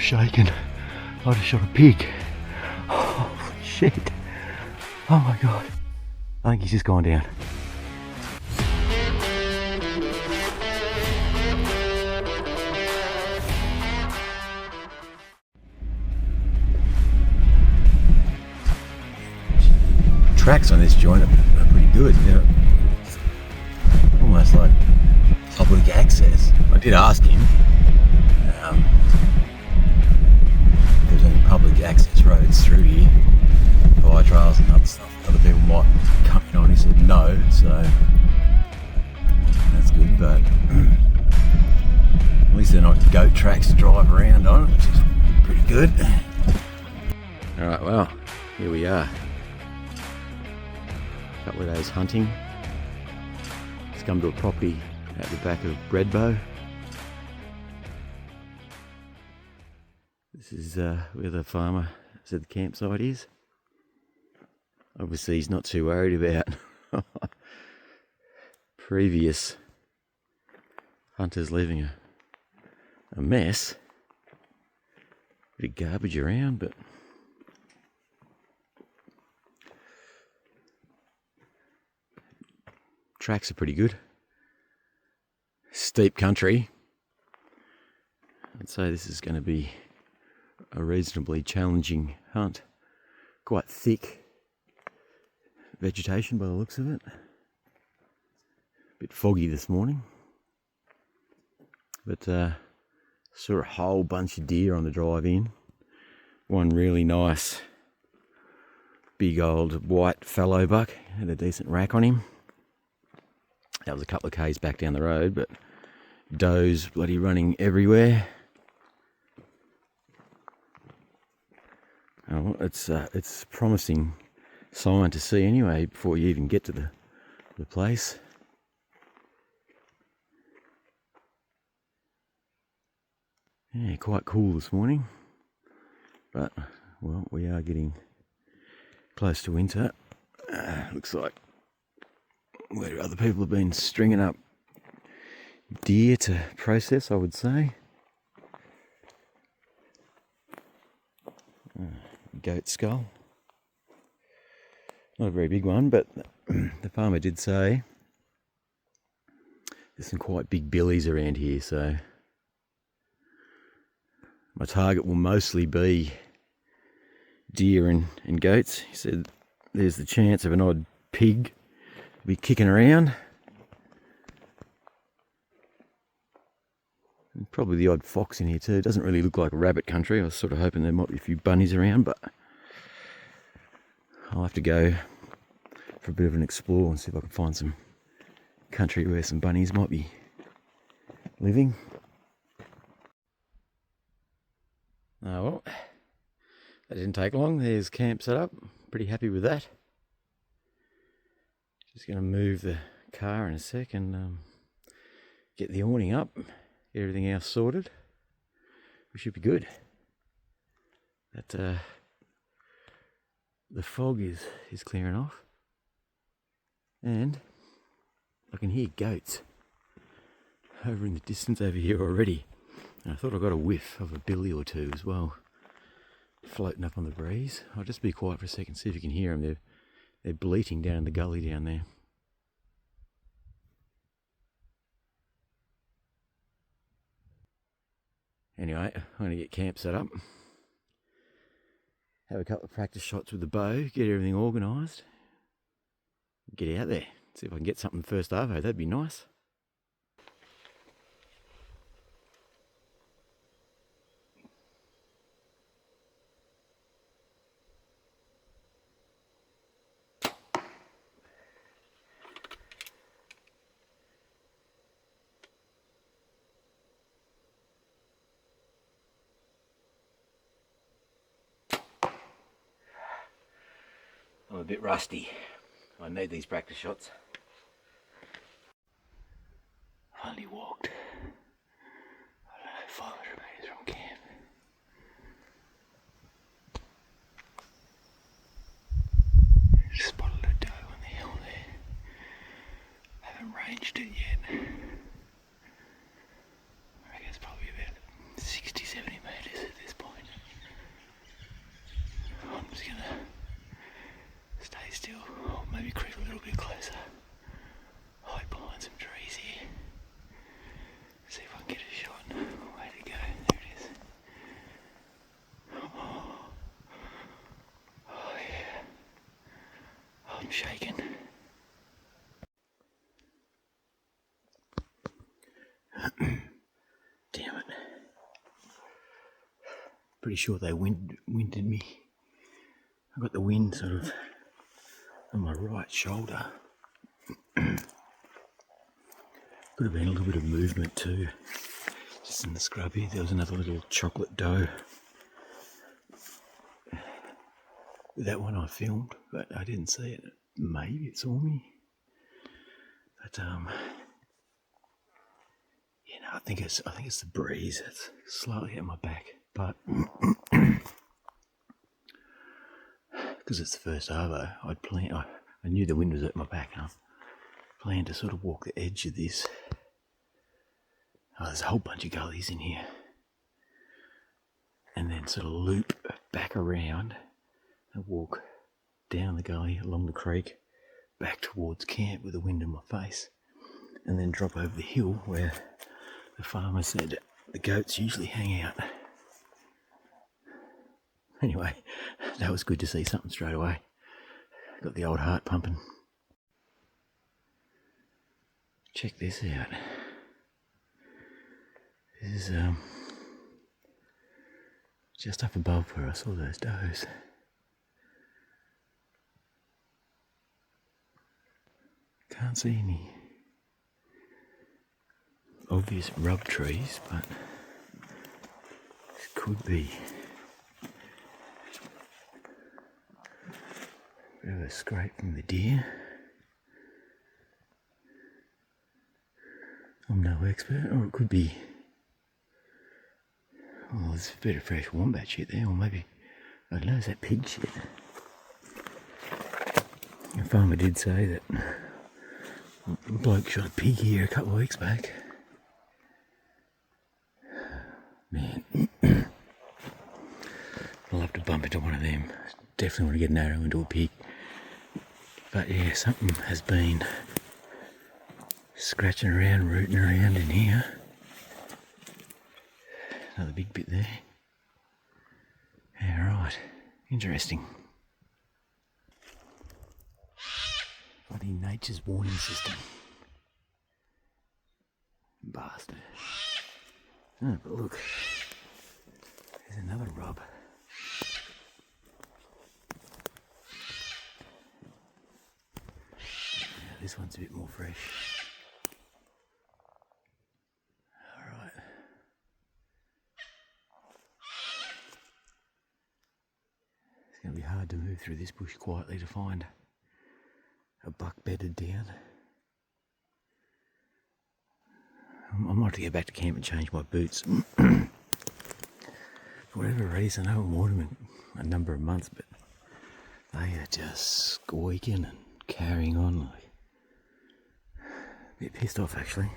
shaking. I just shot a pig. Oh shit. Oh my god. I think he's just gone down. Tracks on this joint are pretty good. They're almost like public access. I did ask him if there's any public access roads through here, fire trails and other stuff other people might come in on. He said no, so that's good, but at least they're not goat tracks to drive around on, which is pretty good. Alright, well, here we are. A couple of days hunting. Let's come to a property at the back of Breadbow. This is where the farmer said the campsite is. Obviously he's not too worried about previous hunters leaving a mess. Bit of garbage around, but tracks are pretty good. Steep country. I'd say this is going to be a reasonably challenging hunt. Quite thick vegetation by the looks of it. A bit foggy this morning. But saw a whole bunch of deer on the drive in. One really nice big old white fallow buck. Had a decent rack on him. That was a couple of k's back down the road, but does bloody running everywhere. Oh, it's promising sign to see anyway before you even get to the place. Yeah, quite cool this morning, but well, we are getting close to winter. Looks like where other people have been stringing up deer to process, I would say. Goat skull. Not a very big one, but the farmer did say there's some quite big billies around here, so my target will mostly be deer and goats. He said there's the chance of an odd pig be kicking around. And probably the odd fox in here too. It doesn't really look like rabbit country. I was sort of hoping there might be a few bunnies around, but I'll have to go for a bit of an explore and see if I can find some country where some bunnies might be living. Oh well, that didn't take long. There's camp set up. Pretty happy with that. Just going to move the car in a sec and get the awning up, get everything else sorted. We should be good. That the fog is clearing off, and I can hear goats over in the distance over here already. And I thought I got a whiff of a billy or two as well, floating up on the breeze. I'll just be quiet for a second, see if you can hear them. They're bleating down in the gully down there. Anyway, I'm going to get camp set up, have a couple of practice shots with the bow, get everything organised, get out there, see if I can get something first arvo. That'd be nice. I'm a bit rusty. I need these practice shots. I only walked, I don't know, 500 metres from camp. Just spotted a doe on the hill there. Haven't ranged it yet. I reckon it's probably about 60-70 metres at this point. Pretty sure they winded me. I got the wind sort of on my right shoulder. Could have been a little bit of movement too. Just in the scrub here, there was another little chocolate doe. That one I filmed, but I didn't see it. Maybe it saw me. But you know, I think it's the breeze. It's slightly at my back, but because it's the first arvo, I knew the wind was at my back, and I planned to sort of walk the edge of this. Oh, there's a whole bunch of gullies in here, and then sort of loop back around and walk down the gully along the creek back towards camp with the wind in my face, and then drop over the hill where the farmer said the goats usually hang out. Anyway, that was good to see something straight away. Got the old heart pumping. Check this out. This is just up above where I saw those does. Can't see any obvious rub trees, but this could be a bit of a scrape from the deer. I'm no expert, or it could be, oh, there's a bit of fresh wombat shit there, or maybe, I don't know, is that pig shit? The farmer did say that a bloke shot a pig here a couple of weeks back. Man, I'll have to bump into one of them. Definitely want to get an arrow into a pig. But yeah, something has been scratching around, rooting around in here. Another big bit there. Yeah, right. Interesting. Bloody nature's warning system. Bastard. Oh, but look. There's another rub. Yeah, this one's a bit more fresh. Alright. It's going to be hard to move through this bush quietly to find a buck bedded down. I might have to get back to camp and change my boots. For whatever reason, I haven't worn them in a number of months, but they are just squeaking and carrying on. Like, a bit pissed off actually.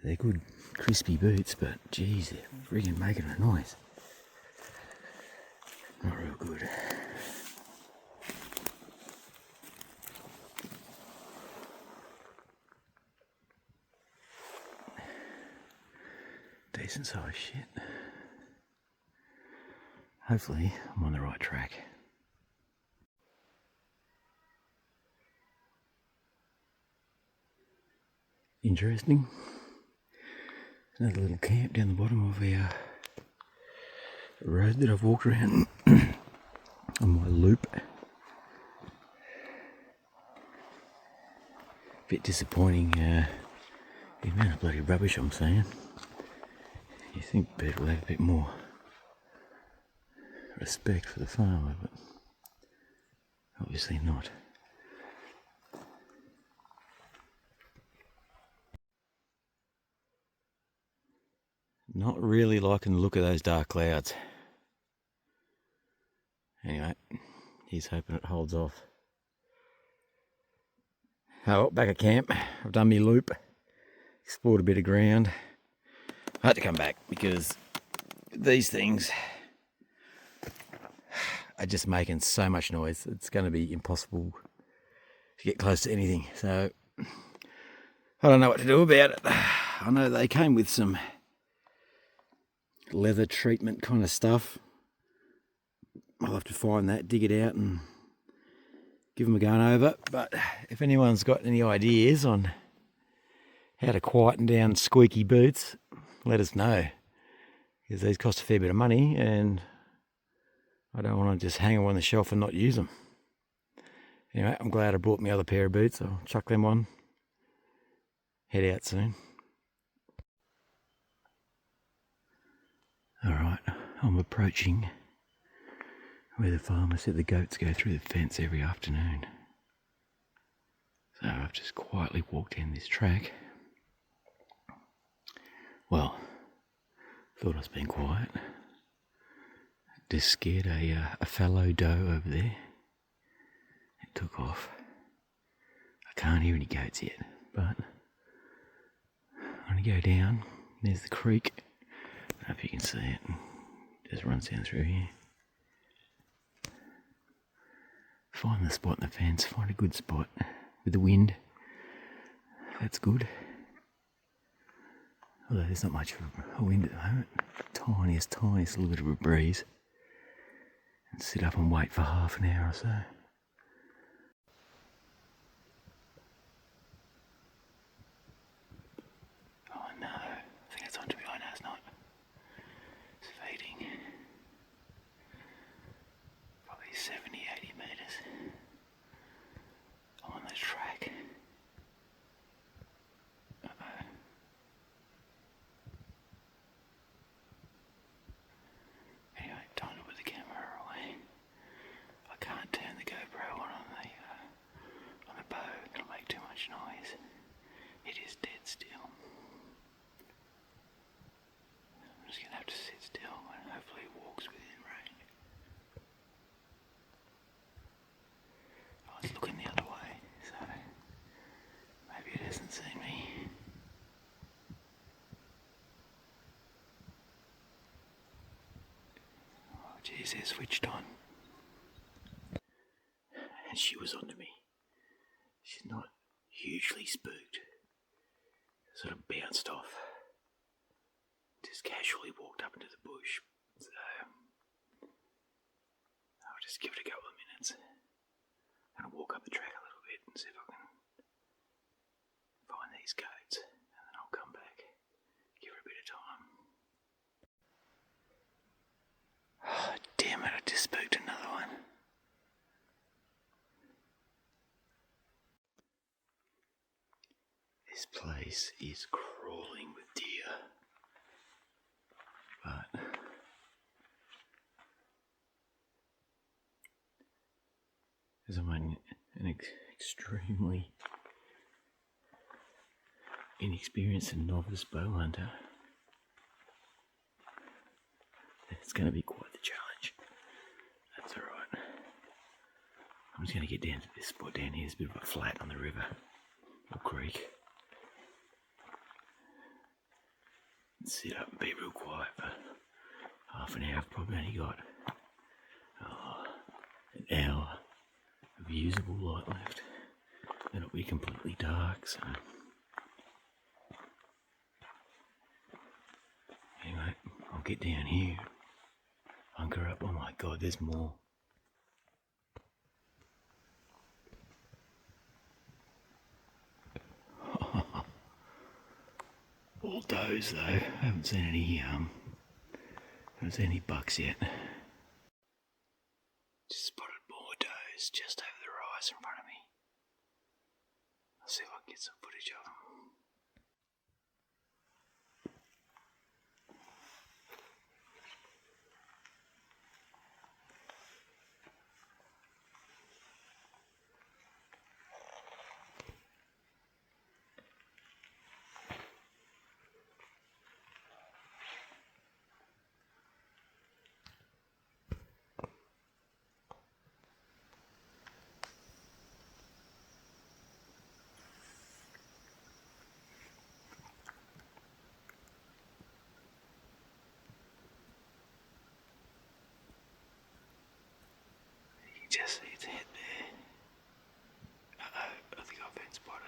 They're good crispy boots, but geez, they're friggin' making a noise. Not real good. Decent size shit. Hopefully I'm on the right track. Interesting. Another little camp down the bottom of our road that I've walked around on my loop. Bit disappointing, the amount of bloody rubbish I'm seeing. You think people would have a bit more respect for the farmer, but obviously not. Not really liking the look of those dark clouds. Anyway, he's hoping it holds off. Oh, well, back at camp. I've done my loop, explored a bit of ground. I had to come back because these things are just making so much noise. It's going to be impossible to get close to anything. So I don't know what to do about it. I know they came with some leather treatment kind of stuff. I'll have to find that, dig it out and give them a going over. But if anyone's got any ideas on how to quieten down squeaky boots, let us know, because these cost a fair bit of money and I don't want to just hang them on the shelf and not use them. Anyway, I'm glad I brought my other pair of boots. I'll chuck them on, head out soon. Alright, I'm approaching where the farmer said the goats go through the fence every afternoon. So I've just quietly walked down this track. Well, thought I was being quiet. Just scared a fallow doe over there. It took off. I can't hear any goats yet, but I'm going to go down. There's the creek. I don't know if you can see it. It just runs down through here. Find the spot in the fence. Find a good spot with the wind. That's good. Although there's not much of a wind at the moment. Tiniest little bit of a breeze. And sit up and wait for half an hour or so. Oh no, I think it's on to me. I know it's not. It's fading. Probably 70, 80 metres. I'm on the track. Uh-oh. Anyway, time to put the camera away. I can't turn the GoPro on the bow. It'll make too much noise. It is dead still. I'm just going to have to sit still and hopefully it walks within range. Oh, it's looking the other way, so maybe it hasn't seen me. Oh geez, they're switched on. And she was onto me. She's not hugely spooked. Sort of bounced off. Just casually walked up into the bush. So I'll just give it a couple of minutes. And I'll walk up the track a little bit and see if I can find these goats. And then I'll come back. Give her a bit of time. Oh, damn it, I just spooked another one. This place is crawling with deer, but as I'm an extremely inexperienced and novice bow hunter, it's going to be quite the challenge. That's alright. I'm just going to get down to this spot down here. There's a bit of a flat on the river or creek. Sit up and be real quiet for half an hour. I've probably only got an hour of usable light left. Then it'll be completely dark, so anyway, I'll get down here, hunker up. Oh my god, there's more. All does though. I haven't seen any bucks yet. Just spotted more does just over the rise in front of me. I'll see if I can get some footage of them. Just see its head there. Uh-oh, I think I've been spotted.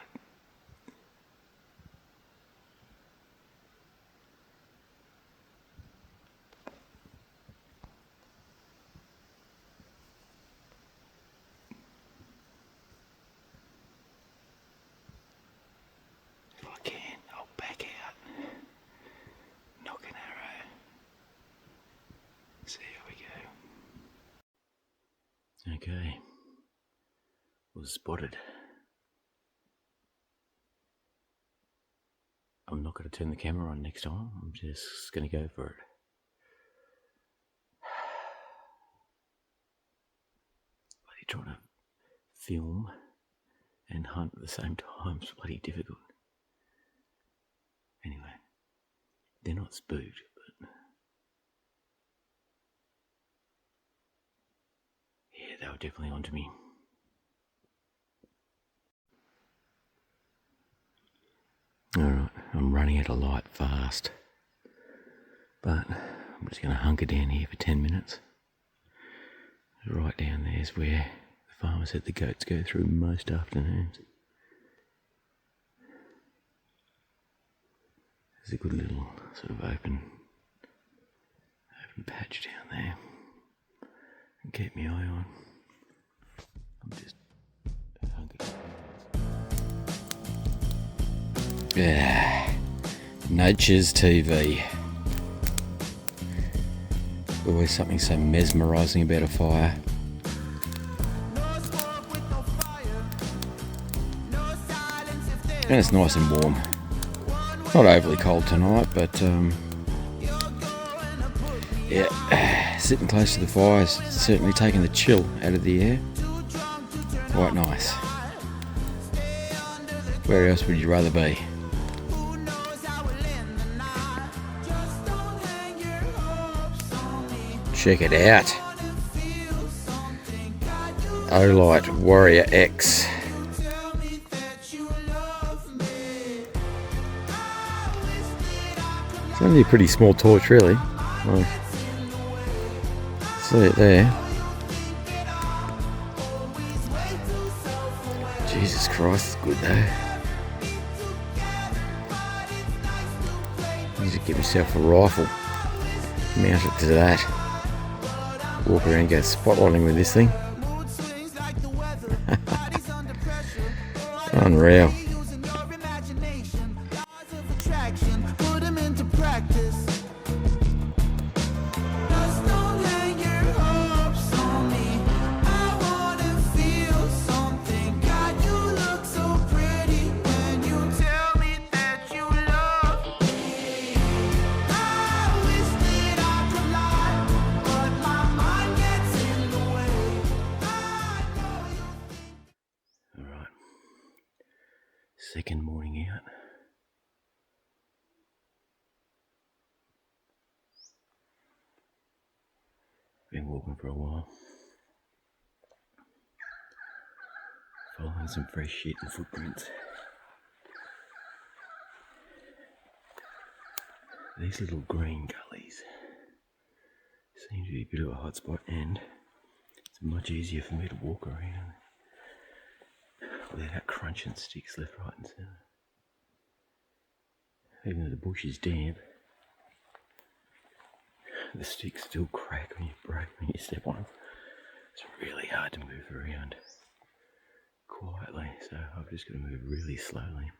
If I can, I'll back out. Okay. Was spotted. I'm not going to turn the camera on next time. I'm just going to go for it. Bloody trying to film and hunt at the same time is bloody difficult. Anyway, they're not spooked, but yeah, they were definitely onto me. Alright, I'm running out of light fast, but I'm just going to hunker down here for 10 minutes. Right down there is where the farmer said the goats go through most afternoons. There's a good little sort of open patch down there. And keep my eye on. I'm just hunkered. Yeah, nature's TV. Always something so mesmerising about a fire. And it's nice and warm. Not overly cold tonight, but yeah, sitting close to the fire is certainly taking the chill out of the air. Quite nice. Where else would you rather be? Check it out. Olight Warrior X. It's only a pretty small torch, really. Well, see it there. Jesus Christ, it's good though. I need to get myself a rifle. Mount it to that. Walk around and go spotlighting with this thing. Unreal. Second morning out. Been walking for a while. Following some fresh shit and footprints. These little green gullies seem to be a bit of a hot spot, and it's much easier for me to walk around without crunching sticks left, right and centre. Even though the bush is damp, the sticks still crack when you break, when you step on them. It's really hard to move around quietly, so I've just got to move really slowly.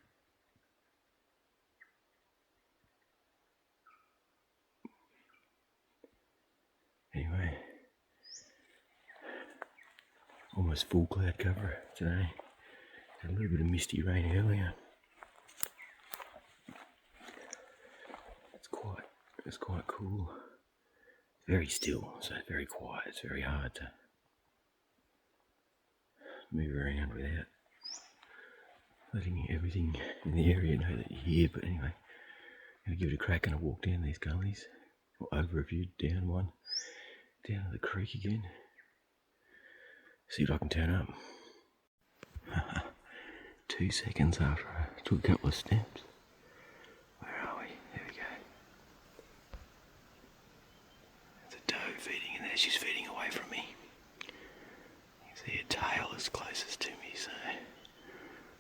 Anyway, almost full cloud cover today. Had a little bit of misty rain earlier. It's quite cool. Very still, so very quiet. It's very hard to move around without letting everything in the area know that you're here. But anyway, I'm going to give it a crack and a walk down these gullies, or over a few, down one, down to the creek again. See what I can turn up. 2 seconds after I took a couple of steps. Where are we? There we go. There's a doe feeding in there. She's feeding away from me. You can see her tail is closest to me, so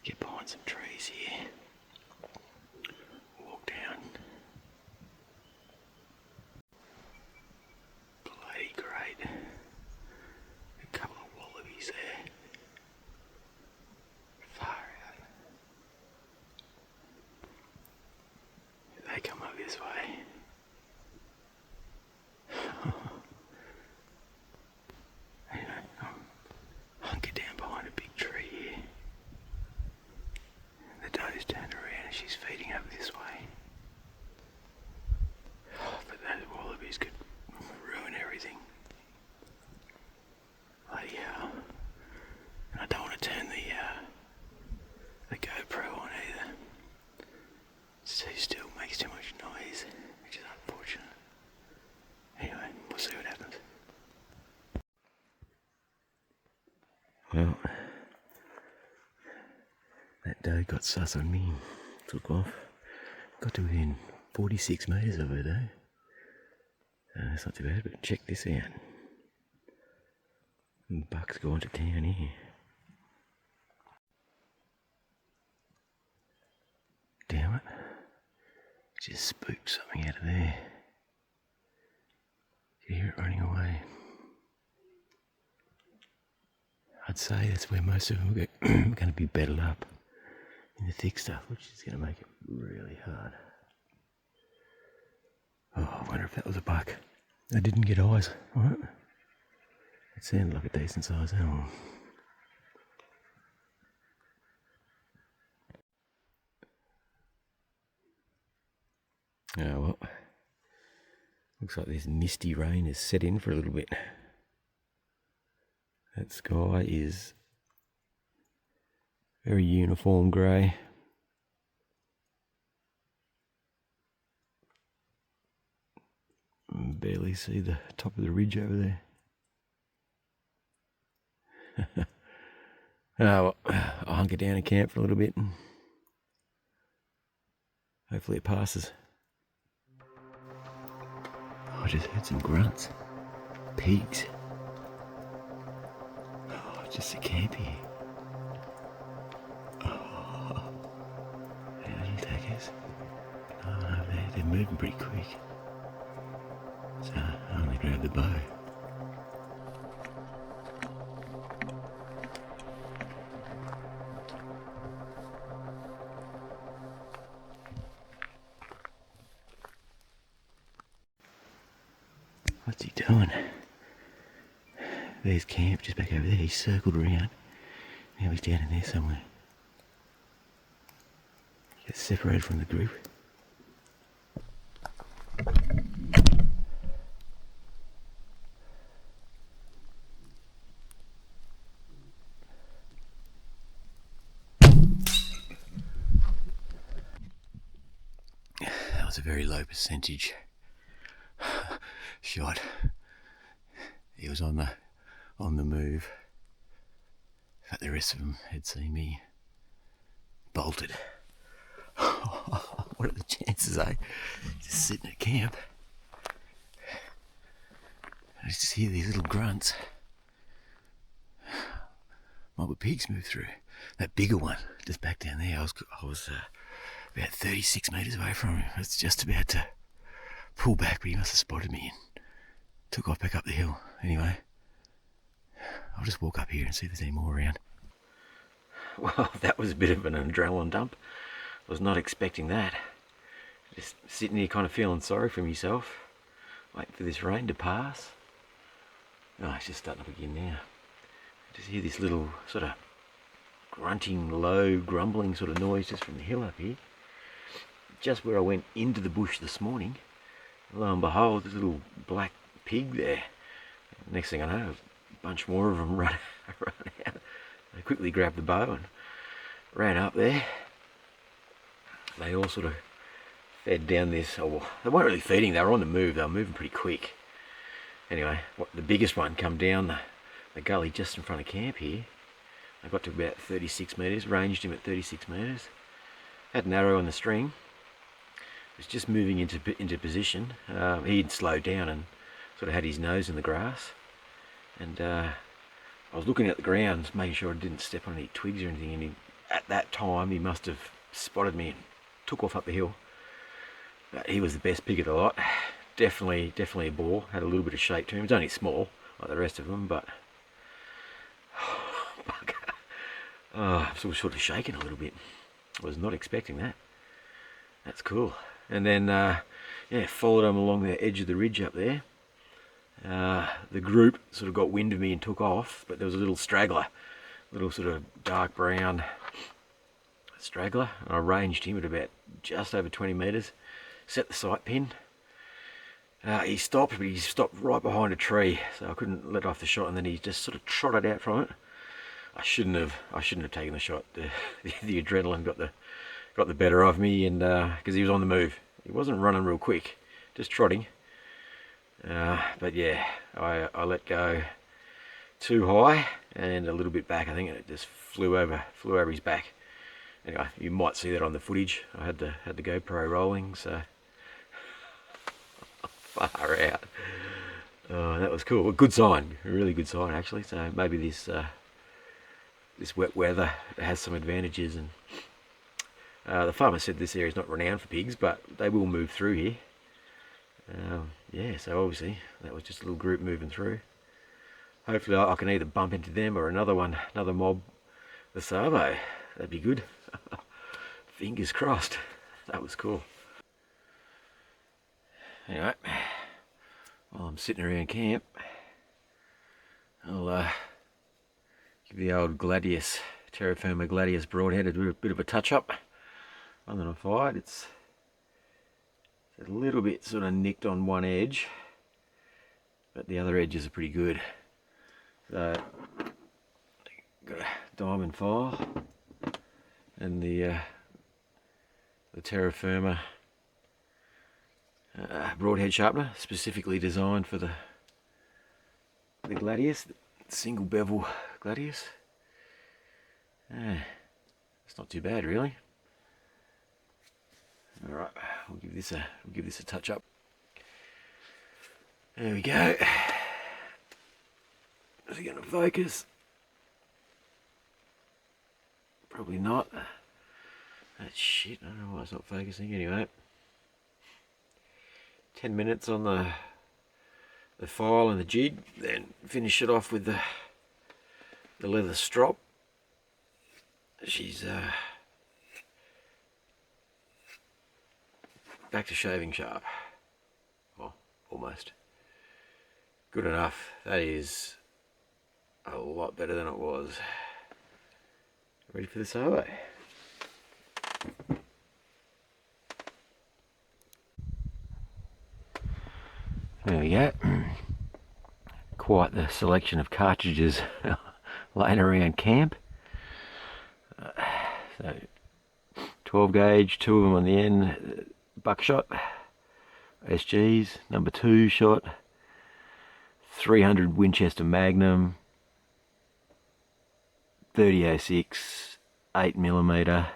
get behind some trees here. Walk down. Bloody great. A couple of wallabies there. Far out. If they come over this way. Well, that doe got sus on me, took off, got to within 46 metres of her though. That's not too bad, but check this out. The buck's gone to town here. Damn it. Just spooked something out of there. You hear it running away. I'd say that's where most of them are going to be bedded up in the thick stuff, which is going to make it really hard. Oh, I wonder if that was a buck. I didn't get eyes on it. It sounded like a decent sized animal. Oh well, looks like this misty rain has set in for a little bit. That sky is very uniform grey. Barely see the top of the ridge over there. Oh, well, I'll hunker down and camp for a little bit and hopefully it passes. I just heard some grunts. Pigs. Oh, just a camp here. Oh, they're little taggers. Oh no, they're moving pretty quick. So I only grab the bow. What's he doing? There's camp just back over there. He's circled around. Now he's down in there somewhere. Gets separated from the group. That was a very low percentage shot. He was on the move. But the rest of them had seen me bolted. What are the chances, eh? Just sitting at camp. I just hear these little grunts. Mob of pigs move through. That bigger one, just back down there, I was about 36 metres away from him. I was just about to pull back, but he must have spotted me and took off back up the hill. Anyway, I'll just walk up here and see if there's any more around. Well, that was a bit of an adrenaline dump. I was not expecting that. Just sitting here kind of feeling sorry for myself, waiting for this rain to pass. Oh, it's just starting up again now. I just hear this little sort of grunting, low, grumbling sort of noise just from the hill up here. Just where I went into the bush this morning, lo and behold, there's a little black pig there. Next thing I know, a bunch more of them run out. I quickly grabbed the bow and ran up there. They all sort of fed down this, oh, they weren't really feeding, they were on the move, they were moving pretty quick. Anyway, the biggest one come down the gully just in front of camp here. I got to about 36 metres, ranged him at 36 metres. Had an arrow on the string. Was just moving into position. He'd slowed down and sort of had his nose in the grass. And I was looking at the ground, making sure I didn't step on any twigs or anything. And at that time, he must have spotted me and took off up the hill. But he was the best pig of the lot. Definitely a boar. Had a little bit of shape to him. He's only small, like the rest of them, but I'm still sort of shaking a little bit. I was not expecting that. That's cool. And then, yeah, followed him along the edge of the ridge up there. The group sort of got wind of me and took off, but there was a little straggler, little sort of dark brown straggler. And I ranged him at about just over 20 metres, set the sight pin. He stopped, but he stopped right behind a tree, so I couldn't let off the shot, and then he just sort of trotted out from it. I shouldn't have taken the shot. The adrenaline got the better of me, and because he was on the move. He wasn't running real quick, just trotting. But yeah, I let go too high, and a little bit back. I think it just flew over his back. Anyway, you might see that on the footage. I had the GoPro rolling, so far out. Oh, that was cool. A good sign, a really good sign actually. So maybe this this wet weather has some advantages. And the farmer said this area is not renowned for pigs, but they will move through here. Yeah, so obviously that was just a little group moving through. Hopefully I can either bump into them or another mob, the Savo. That'd be good. Fingers crossed. That was cool. Anyway, while I'm sitting around camp, I'll give the old Gladius, Terra Firma Gladius broadhead a bit of a touch up. One that I fired, it's a little bit sort of nicked on one edge, but the other edges are pretty good. So, got a diamond file and the Terra Firma broadhead sharpener, specifically designed for the Gladius, single bevel Gladius. It's not too bad really. All right, we'll give this a touch up. There we go. Is it going to focus? Probably not. That's shit. I don't know why it's not focusing. Anyway, 10 minutes on the file and the jig, then finish it off with the leather strop. She's back to shaving sharp. Well, almost. Good enough. That is a lot better than it was. Ready for the solo. There we go. Quite the selection of cartridges laying around camp. So 12 gauge, 2 of them on the end, buckshot, SGs, number 2 shot, 300 Winchester Magnum, 3006, 8mm,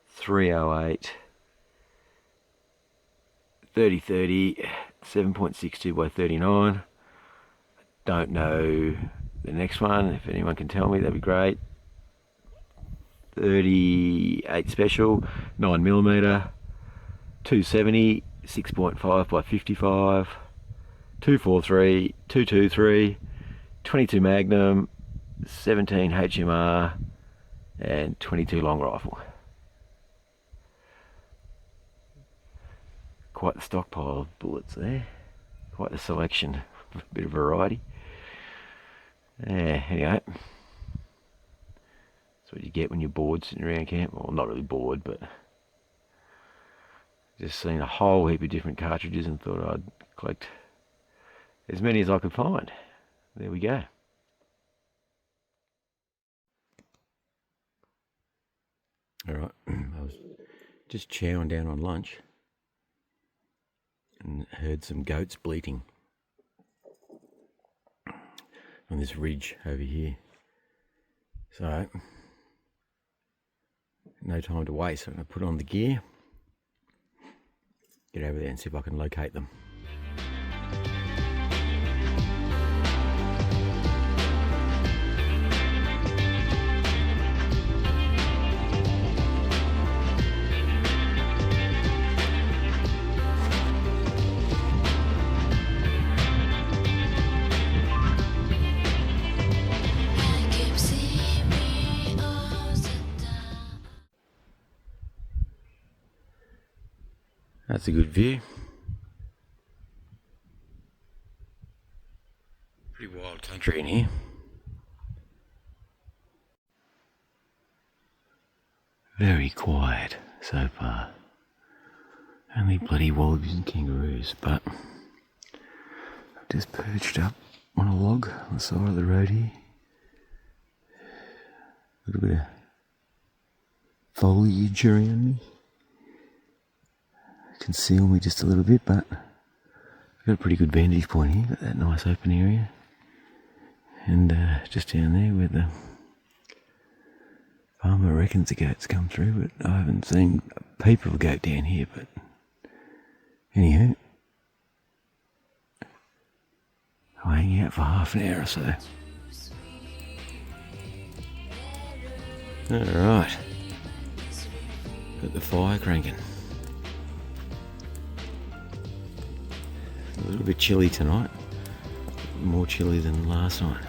308, 3030, 7.62 by 39. Don't know the next one. If anyone can tell me, that'd be great. 38 special, 9mm, 270, 6.5 by 55, 243, 223, 22 Magnum, 17 HMR, and 22 long rifle. Quite the stockpile of bullets there. Quite the selection, a bit of variety. Yeah, anyway. That's what you get when you're bored sitting around camp. Well, not really bored, but just seen a whole heap of different cartridges and thought I'd collect as many as I could find. There we go. Alright, I was just chowing down on lunch and heard some goats bleating on this ridge over here. So, no time to waste. I'm going to put on the gear, get over there and see if I can locate them. That's a good view. Pretty wild country in here. Very quiet so far. Only bloody wallabies and kangaroos, but I've just perched up on a log on the side of the road here. A little bit of foliage around me. Conceal me just a little bit, but I've got a pretty good vantage point here. Got that nice open area. And just down there where the farmer reckons the goats come through, but I haven't seen a peep of a goat down here. But anywho, I'll hang out for half an hour or so. Alright, got the fire cranking. A little bit chilly tonight, more chilly than last night.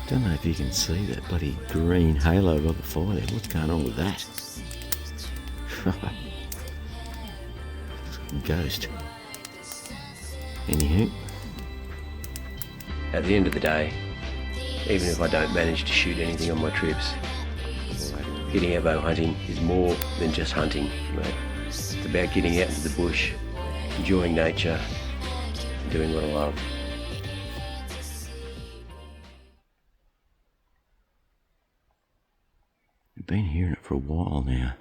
Don't know if you can see that bloody green halo above the fire there. What's going on with that? Ghost. Anywho, at the end of the day, even if I don't manage to shoot anything on my trips, getting out bow hunting is more than just hunting. Right? It's about getting out into the bush, enjoying nature, and doing what I love. I've been hearing it for a while now.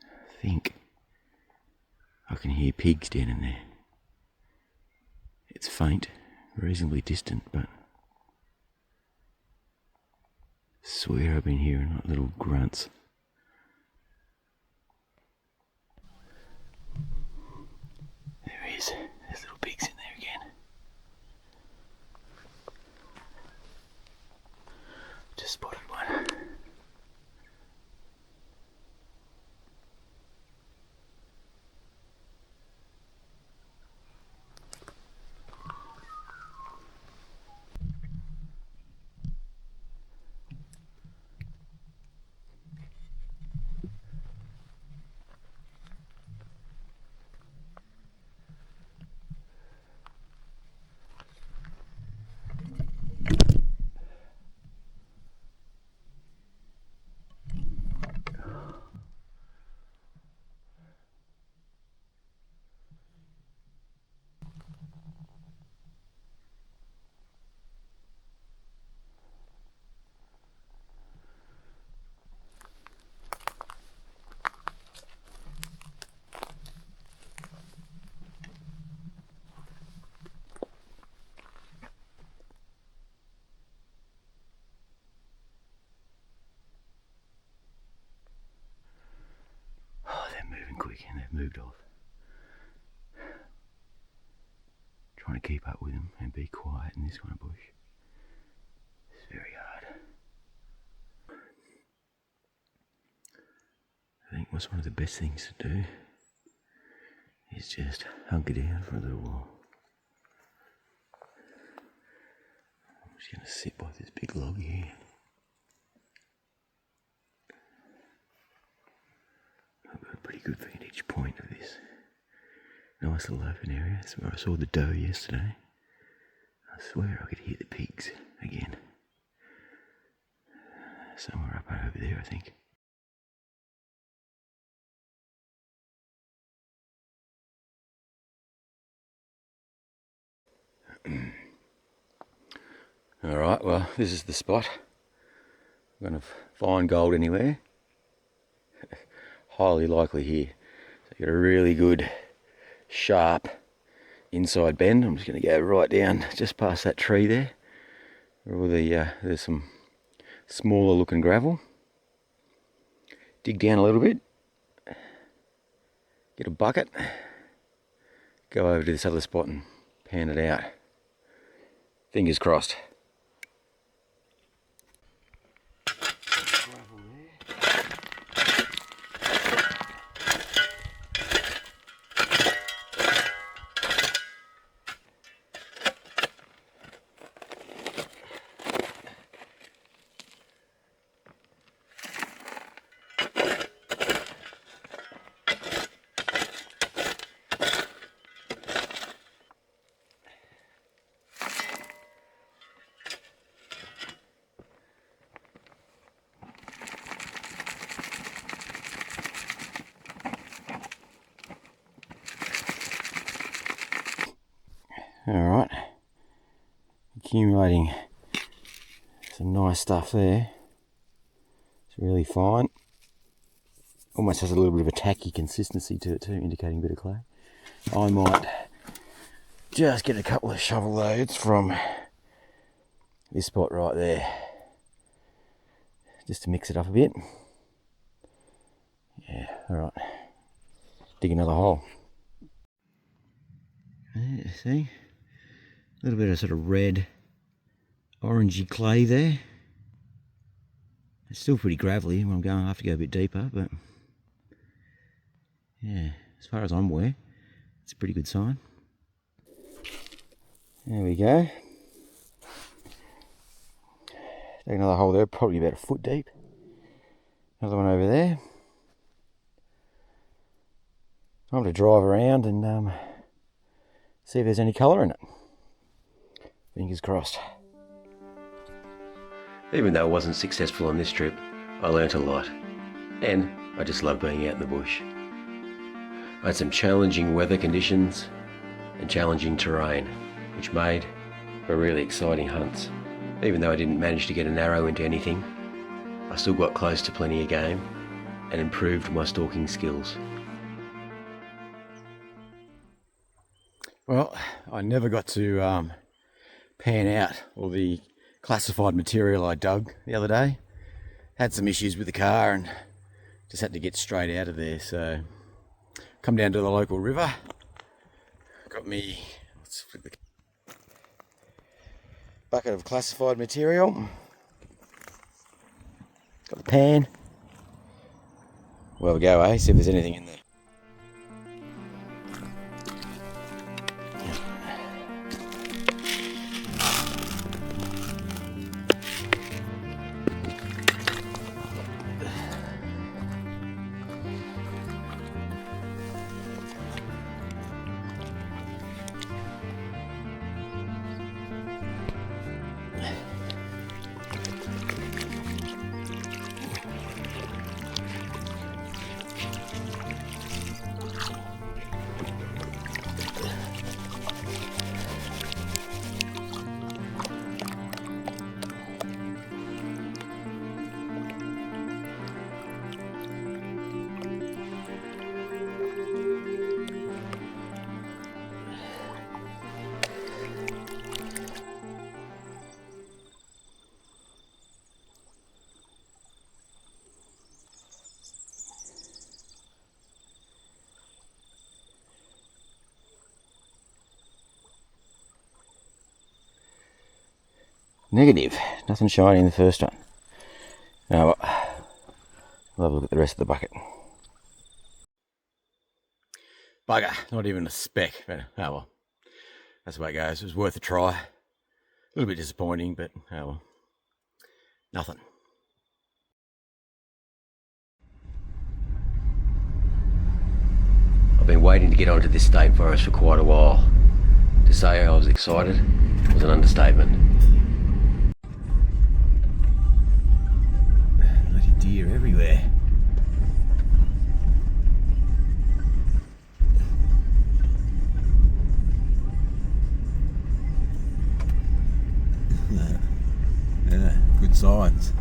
I think I can hear pigs down in there. It's faint, reasonably distant, but I swear I've been hearing like little grunts. There he is. There's little pigs in there again. Just spotted one. Quick, and they've moved off. Trying to keep up with them and be quiet in this kind of bush. It's very hard. I think what's one of the best things to do is just hunker down for a little while. I'm just going to sit by this big log here. I've got a pretty good vantage point of this nice little open area. That's where I saw the doe yesterday. I swear I could hear the pigs again. Somewhere up over there, I think. Alright, well, this is the spot. I'm going to find gold anywhere. Highly likely here. So you got a really good, sharp inside bend. I'm just going to go right down just past that tree there. Where there's some smaller looking gravel. Dig down a little bit. Get a bucket. Go over to this other spot and pan it out. Fingers crossed. Alright, accumulating some nice stuff there. It's really fine. almost has a little bit of a tacky consistency to it too, indicating a bit of clay. I might just get a couple of shovel loads from this spot right there, just to mix it up a bit. Yeah, alright. Dig another hole. Yeah, see? A little bit of sort of red, orangey clay there. It's still pretty gravelly. I'm going to have to go a bit deeper, but yeah, as far as I'm aware, it's a pretty good sign. There we go. Take another hole there, probably about a foot deep. Another one over there. Time to drive around and see if there's any colour in it. Fingers crossed. Even though I wasn't successful on this trip, I learnt a lot. And I just love being out in the bush. I had some challenging weather conditions and challenging terrain, which made for really exciting hunts. Even though I didn't manage to get an arrow into anything, I still got close to plenty of game and improved my stalking skills. Well, I never got to pan out all the classified material I dug the other day. Had some issues with the car and just had to get straight out of there, so come down to the local river. Got me bucket of classified material. Got the pan. Well, we go, eh? See if there's anything in there. Negative. Nothing shiny in the first one. Now, we'll have a look at the rest of the bucket. Bugger, not even a speck, but oh well. That's the way it goes. It was worth a try. A little bit disappointing, but oh well. Nothing. I've been waiting to get onto this state forest for quite a while. To say I was excited was an understatement. Bloody deer everywhere. Yeah, good signs.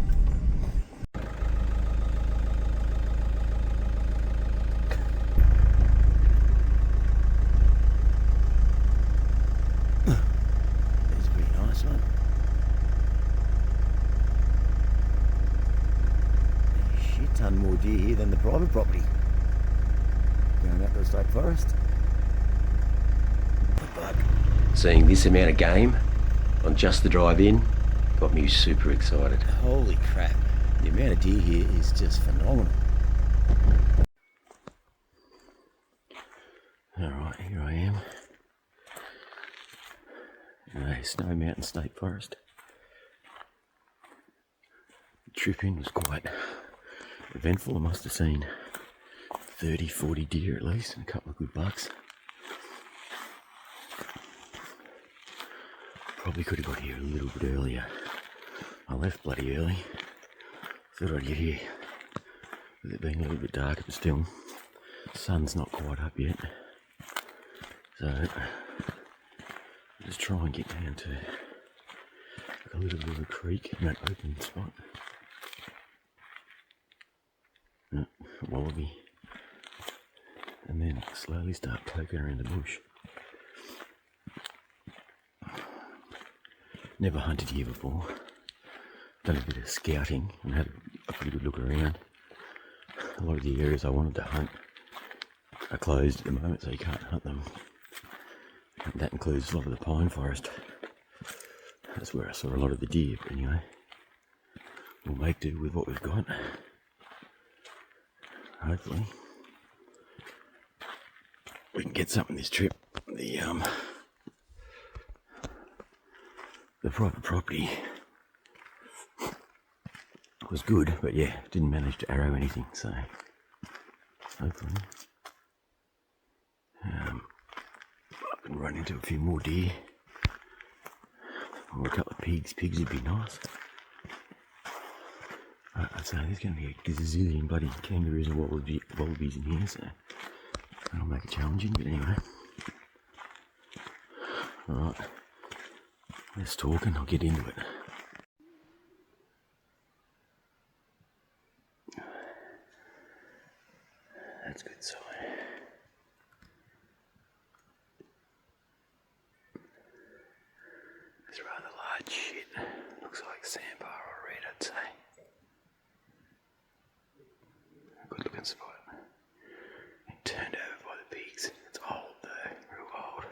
That's a pretty nice one. Shit ton more deer here than the private property. Going up to the state forest. The bug. Seeing this amount of game on just the drive in got me super excited. Holy crap, the amount of deer here is just phenomenal. Alright, here I am. Snow Mountain State Forest. The trip in was quite eventful. I must have seen 30, 40 deer at least, and a couple of good bucks. Probably could have got here a little bit earlier. I left bloody early. Thought I'd get here with it being a little bit darker, but still, the sun's not quite up yet. So, just try and get down to a little bit of a creek in that open spot. wallaby, and then slowly start poking around the bush. Never hunted here before. Done a bit of scouting and had a pretty good look around. A lot of the areas I wanted to hunt are closed at the moment, so you can't hunt them. And that includes a lot of the pine forest. That's where I saw a lot of the deer, but anyway, we'll make do with what we've got. Hopefully we can get something this trip. The private property was good, but yeah, didn't manage to arrow anything, so hopefully I can run into a few more deer or a couple of pigs. Pigs would be nice. I'd say there's going to be a gazillion bloody kangaroos and wallabies in here, so that'll make it challenging, but anyway. Alright, let's talk and I'll get into it. That's a good sign. It's rather large shit. Looks like sandbar or red, I'd say. Good looking spot. Been turned over by the pigs. It's old though, real old.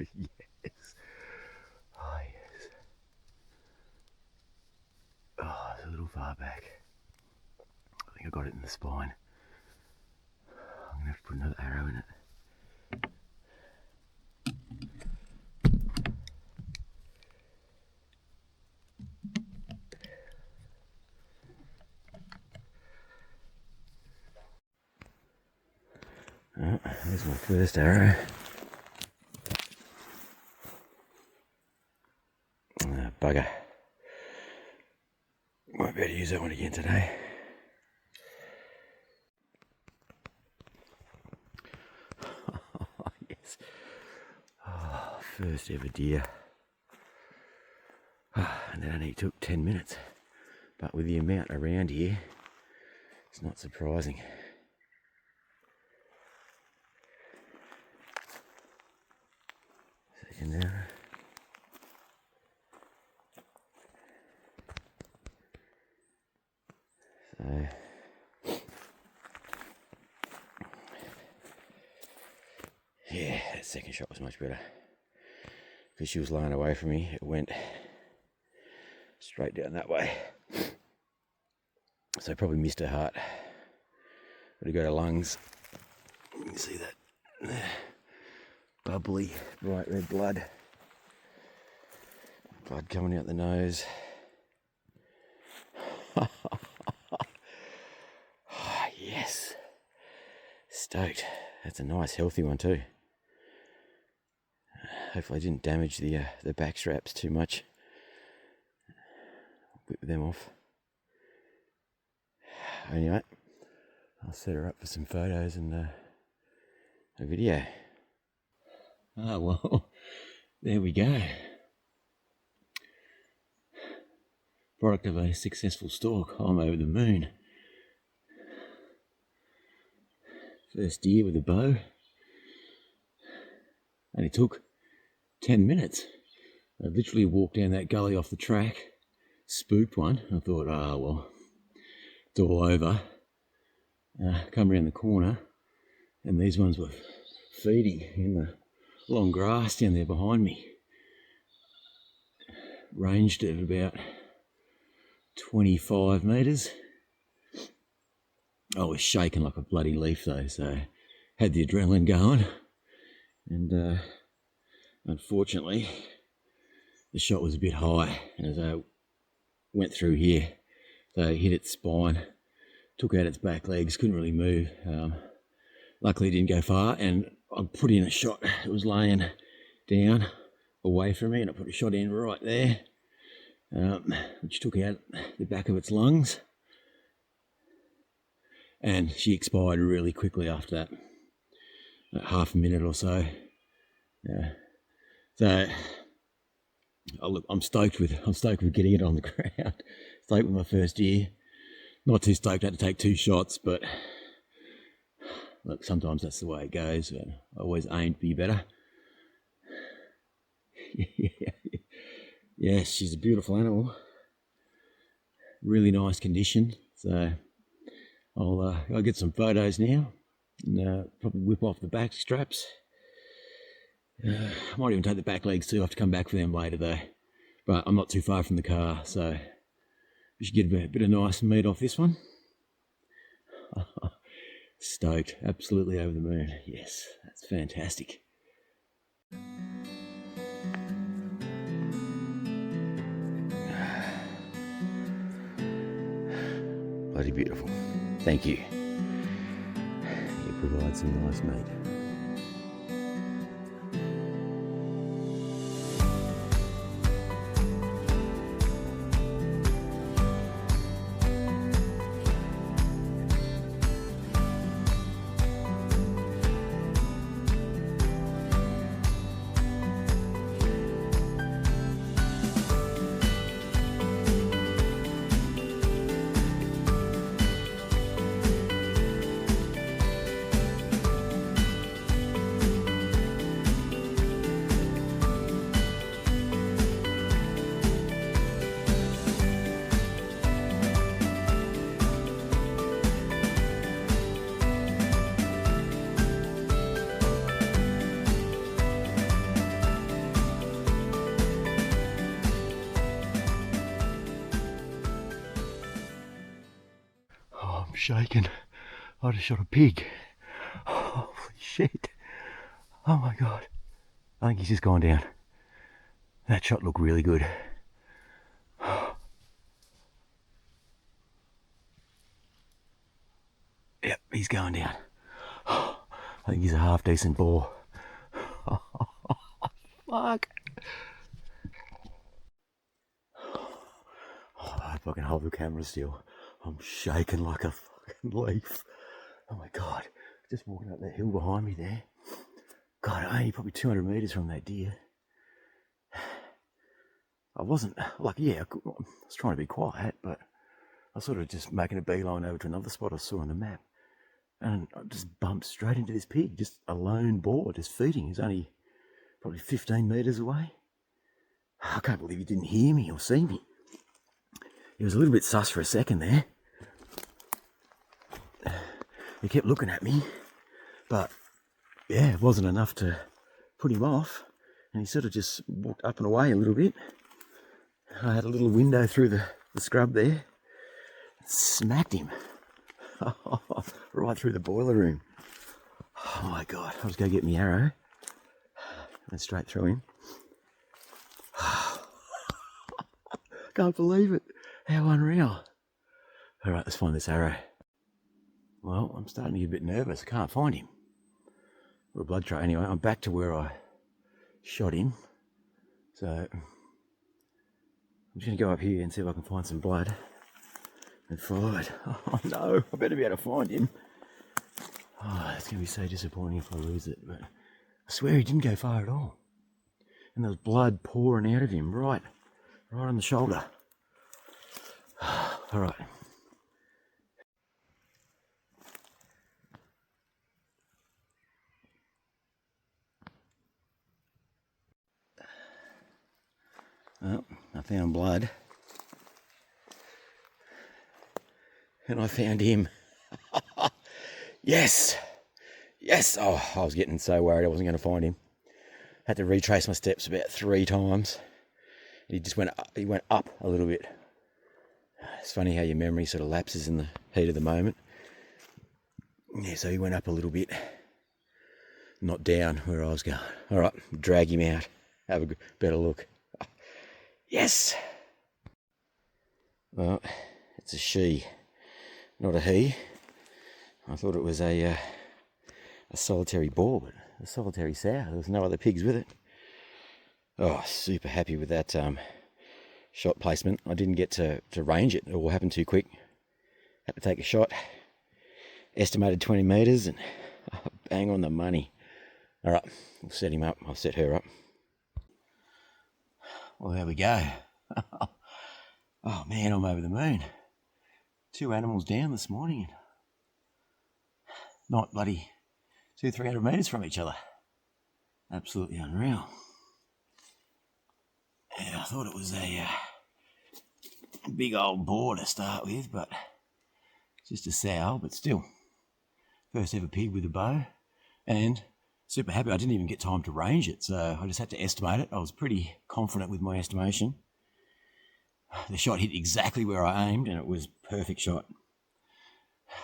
Yes. Oh, yes. Oh, it's a little far back. I think I got it in the spine. I'm going to have to put another arrow in it. Oh, there's my first arrow. Bugger. Won't be able to use that one again today. Yes. Oh, first ever deer. And that only took 10 minutes. But with the amount around here, it's not surprising. Second arrow. So, yeah, that second shot was much better. Because she was lying away from me, it went straight down that way. So I probably missed her heart. But I got her lungs. You can see that bubbly, bright red blood. Blood coming out the nose. Yes. Stoked. That's a nice healthy one too. Hopefully I didn't damage the back straps too much. Whip them off. Anyway, I'll set her up for some photos and a video. Ah, well, there we go. Product of a successful stalk. I'm over the moon. First deer with a bow. Only took 10 minutes. I literally walked down that gully off the track, spooked one. I thought, ah, well, it's all over. Come around the corner, and these ones were feeding in the long grass down there behind me. Ranged at about 25 metres. I was shaking like a bloody leaf though, so had the adrenaline going, and unfortunately the shot was a bit high, and as I went through here, so it hit its spine, took out its back legs, couldn't really move. Luckily it didn't go far, and I put in a shot. It was laying down away from me, and I put a shot in right there, which took out the back of its lungs, and she expired really quickly after that, half a minute or so. So look, I'm stoked with getting it on the ground. Stoked with my first year. Not too stoked I had to take 2 shots, but look, sometimes that's the way it goes. I always aim to be better. Yes, she's a beautiful animal. Really nice condition. So I'll get some photos now, and probably whip off the back straps. I might even take the back legs too. I have to come back for them later though. But I'm not too far from the car, so we should get a bit of nice meat off this one. Stoked, absolutely over the moon. Yes, that's fantastic. Bloody beautiful. Thank you. You provide some nice meat. I'm shaking. I just shot a pig. Holy shit. Oh my god. I think he's just gone down. That shot looked really good. Yep, he's going down. I think he's a half decent boar. Fuck. Oh, I hope I can hold the camera still. I'm shaking like a fucking leaf. Oh my god. Just walking up that hill behind me there. God, I'm only probably 200 metres from that deer. I wasn't, like, yeah, I was trying to be quiet, but I was sort of just making a beeline over to another spot I saw on the map. And I just bumped straight into this pig, just a lone boar, just feeding. He's only probably 15 metres away. I can't believe he didn't hear me or see me. He was a little bit sus for a second there. He kept looking at me, but yeah, it wasn't enough to put him off. And he sort of just walked up and away a little bit. I had a little window through the scrub there. Smacked him. Right through the boiler room. Oh my god, I'll just go get my arrow. And straight through him. Can't believe it. How unreal. Alright, let's find this arrow. Well, I'm starting to get a bit nervous. I can't find him. Or a blood trail. Anyway, I'm back to where I shot him. So I'm just going to go up here and see if I can find some blood and follow it. Oh no, I better be able to find him. Oh, it's going to be so disappointing if I lose it. But I swear he didn't go far at all. And there was blood pouring out of him right on the shoulder. All right. Well, I found blood. And I found him. Yes! Yes! Oh, I was getting so worried I wasn't going to find him. Had to retrace my steps about 3 times. He just went up a little bit. It's funny how your memory sort of lapses in the heat of the moment. Yeah, so he went up a little bit. Not down where I was going. All right, drag him out. Have a better look. Yes! Well, it's a she, not a he. I thought it was a solitary boar, but a solitary sow. There was no other pigs with it. Oh, super happy with that shot placement. I didn't get to range it. It all happened too quick. Had to take a shot. Estimated 20 metres and bang on the money. All right, we'll set him up. I'll set her up. Well, there we go. Oh man, I'm over the moon. 2 animals down this morning. Not bloody 200-300 metres from each other. Absolutely unreal. Yeah, I thought it was a big old boar to start with, but just a sow, but still. First ever pig with a bow, and super happy. I didn't even get time to range it, so I just had to estimate it. I was pretty confident with my estimation. The shot hit exactly where I aimed, and it was perfect shot.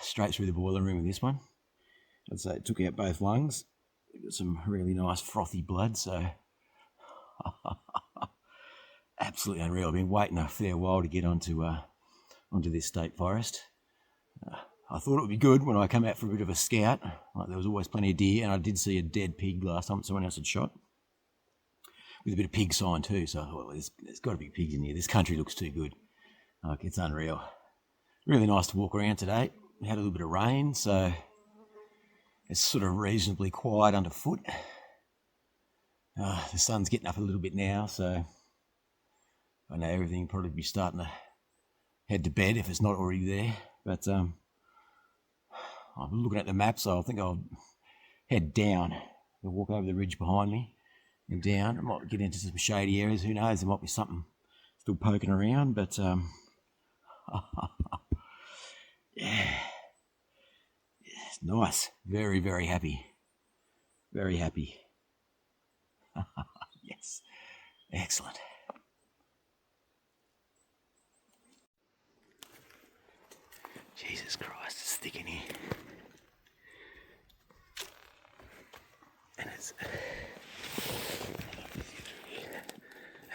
Straight through the boiler room with this one. I'd say it took out both lungs. Got some really nice frothy blood, so absolutely unreal. I've been waiting a fair while to get onto this state forest. I thought it would be good when I come out for a bit of a scout. Like, there was always plenty of deer, and I did see a dead pig last time someone else had shot. With a bit of pig sign too, so I thought, well, there's got to be pigs in here. This country looks too good. Like, it's unreal. Really nice to walk around today. We had a little bit of rain, so it's sort of reasonably quiet underfoot. The sun's getting up a little bit now, so I know everything will probably be starting to head to bed if it's not already there. But I'm looking at the map, so I think I'll head down. I'll walk over the ridge behind me and down. I might get into some shady areas. Who knows? There might be something still poking around, but yeah, it's nice. Very, very happy. Very happy. Yes, excellent. Jesus Christ, it's thick in here. And it's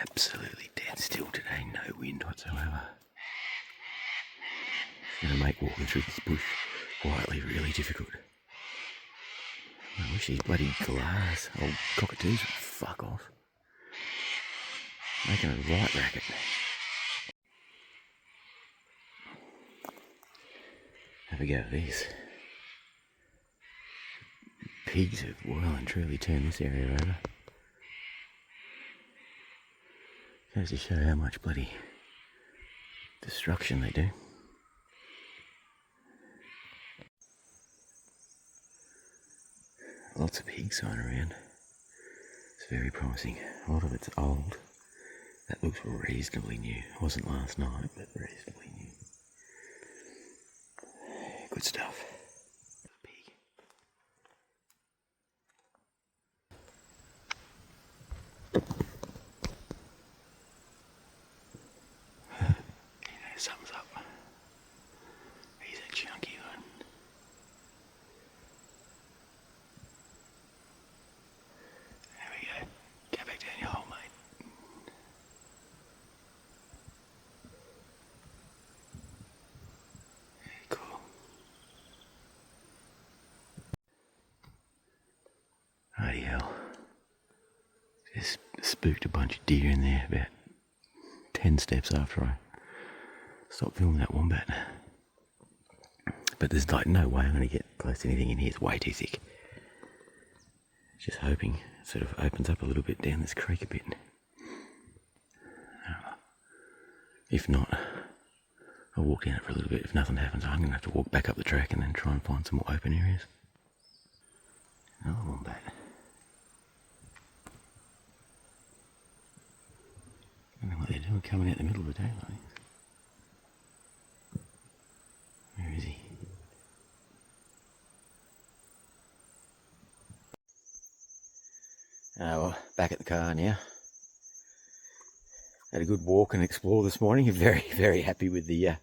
absolutely dead still today, no wind whatsoever. It's going to make walking through this bush quietly really difficult. I wish these bloody glass old cockatoos would fuck off. Making a right racket. Have a go at this. Pigs have well and truly turned this area over. Goes to show how much bloody destruction they do. Lots of pigs going around. It's very promising. A lot of it's old. That looks reasonably new. It wasn't last night, but reasonably new. Good stuff. Pig. Something's up. He's a chunky one. There we go. Go back down your hole, mate. Cool. Righty hell. Just spooked a bunch of deer in there about 10 steps after I stopped filming that wombat. But there's like no way I'm going to get close to anything in here. It's way too thick. Just hoping it sort of opens up a little bit down this creek a bit. If not, I'll walk down it for a little bit. If nothing happens, I'm going to have to walk back up the track and then try and find some more open areas. Another wombat. I don't know what they're doing coming out in the middle of the day like this. Where is he? Well, back at the car now. Had a good walk and explore this morning. Very, very happy with the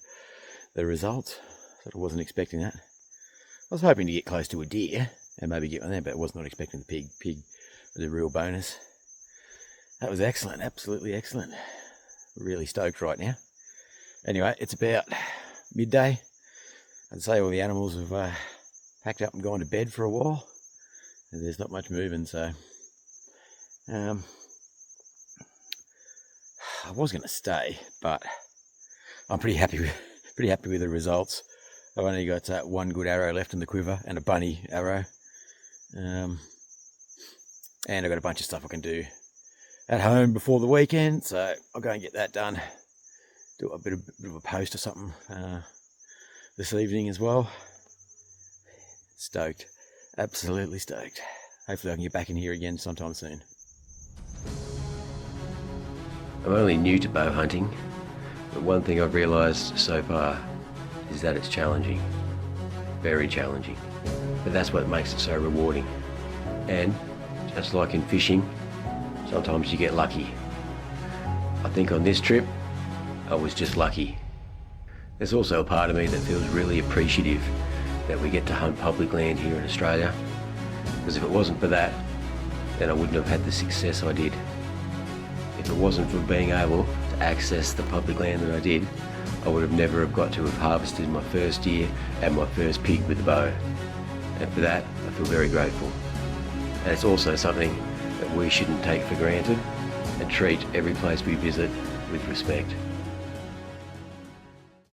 results. Sort of wasn't expecting that. I was hoping to get close to a deer and maybe get one there, but I was not expecting the pig. Pig was a real bonus. That was excellent, absolutely excellent. really stoked right now. Anyway, it's about midday. I'd say all the animals have packed up and gone to bed for a while. And there's not much moving, so I was going to stay, but I'm pretty happy with the results. I've only got one good arrow left in the quiver and a bunny arrow, and I've got a bunch of stuff I can do at home before the weekend, so I'll go and get that done. Do a bit of a post or something this evening as well. Stoked, absolutely stoked. Hopefully I can get back in here again sometime soon. I'm only new to bow hunting, but one thing I've realised so far is that it's challenging. Very challenging. But that's what makes it so rewarding. And, just like in fishing, sometimes you get lucky. I think on this trip, I was just lucky. There's also a part of me that feels really appreciative that we get to hunt public land here in Australia, because if it wasn't for that, then I wouldn't have had the success I did. If it wasn't for being able to access the public land that I did, I would have never have got to have harvested my first year and my first pig with a bow. And for that, I feel very grateful. And it's also something that we shouldn't take for granted and treat every place we visit with respect.